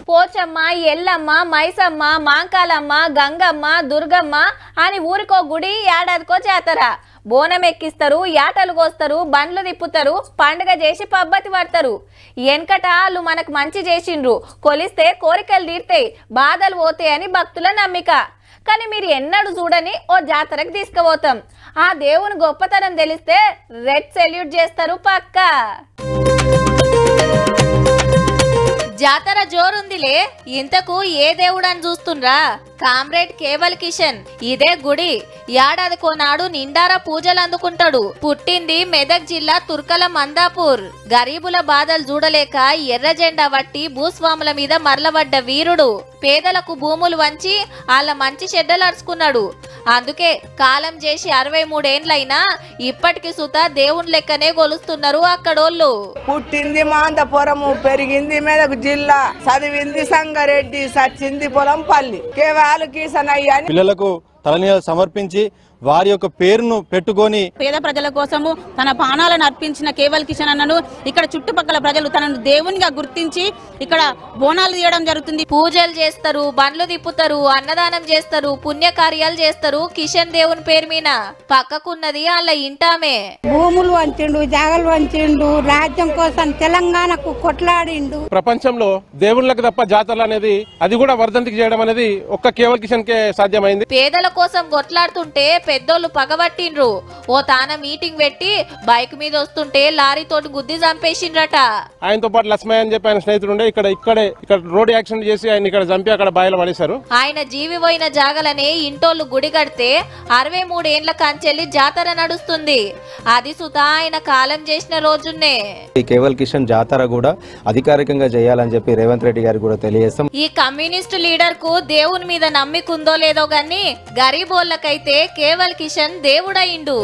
పోచమ్మ, ఎల్లమ్మ, మైసమ్మ, మాంకాలమ్మ, గంగమ్మ, దుర్గమ్మ అని ఊరికో గుడి, ఏడాదికో జాతర. బోనం ఎక్కిస్తారు, యాటలు కోస్తారు, బండ్లు తిప్పుతారు, పండుగ చేసి పబ్బతి పడతారు. వెనకట వాళ్ళు మనకు మంచి చేసిండ్రు, కొలిస్తే కోరికలు తీర్తాయి, బాధలు పోతాయని భక్తుల నమ్మిక. కానీ మీరు ఎన్నడూ చూడని ఓ జాతరకు తీసుకుపోతాం. ఆ దేవుని గొప్పతనం తెలిస్తే రెడ్ సెల్యూట్ చేస్తారు పక్క. జాతర జోరుందిలే. ఇంతకు ఏ దేవుడని చూస్తుండ్రా? కామ్రేడ్ కేవల్ కిషన్. ఇదే గుడి. ఏడాదికో నాడు నిండారా పూజలు అందుకుంటాడు. పుట్టింది మెదక్ జిల్లా తుర్కల మందాపూర్. గరీబుల బాధలు చూడలేక ఎర్ర జెండా వట్టి భూస్వాముల మీద మరలబడ్డ వీరుడు. పేదలకు భూములు వంచి వాళ్ళ మంచి చెడ్డలు అరుచుకున్నాడు. అందుకే కాలం చేసి 63 ఏండ్లైనా ఇప్పటికి సుత దేవుని లెక్కనే కొలుస్తున్నారు అక్కడోళ్ళు. పుట్టింది మాంతపురము, పెరిగింది మెదక్ జిల్లా, చదివింది సంగారెడ్డి, సచ్చింది పొలంపల్లి. కేవలం కిషన్ అయ్యా పిల్లలకు తలనీలాలు సమర్పించి వారి యొక్క పేరును పెట్టుకొని పేద ప్రజల కోసము తన ప్రాణాలను అర్పించిన కేవల్ కిషన్ అన్నను ఇక్కడ చుట్టుపక్కల ప్రజలు తనను దేవునిగా గుర్తించి ఇక్కడ బోనాలు తీయడం జరుగుతుంది. పూజలు చేస్తారు, బండ్లు తిప్పుతారు, అన్నదానం చేస్తారు, పుణ్యకార్యాలు చేస్తారు. కిషన్ దేవుని పేరు మీద పక్కకున్నది వాళ్ళ ఇంటామే. భూములు వంచిండు, జాగలు వంచిండు, రాజ్యం కోసం తెలంగాణకు కొట్లాడిండు. ప్రపంచంలో దేవుళ్ళకి తప్ప జాతరలు అనేది అది కూడా వర్ధంతికి చేయడం అనేది ఒక్క కేవల్ కిషన్ కే సాధ్యమైంది. పేదల కోసం కొట్లాడుతుంటే పెద్దోళ్ళు పగబట్టిండ్రు. ఓ తాన మీటింగ్ పెట్టి బైక్ మీద వస్తుంటే లారీతోటి గుద్ది చంపేసిండ్రట. ఆయనతో పాటు లక్ష్మయ్య అని చెప్పి ఆయన స్నేహితుడు ఉండే ఇక్కడ రోడ్ యాక్సిడెంట్ చేసి ఆయన ఇక్కడ చంపి అక్కడ బాయిలో పడేశారు. ఆయన జీవిపోయిన జాగలనే ఇంటోళ్ళు గుడి కడితే 63 ఏండ్ల కంచెల్లి జాతర నడుస్తుంది. అది సుత ఆయన కాలం చేసిన రోజున్నే. ఈ కేవల్ కిషన్ జాతర కూడా అధికారికంగా చేయాలని చెప్పి రేవంత్ రెడ్డి గారికి కూడా తెలియజేస్తాం. ఈ కమ్యూనిస్టు లీడర్ కు దేవుని మీద నమ్మికుందో లేదో గాని గరీబోళ్ళకైతే కేవల్ కిషన్ దేవుడయిండు.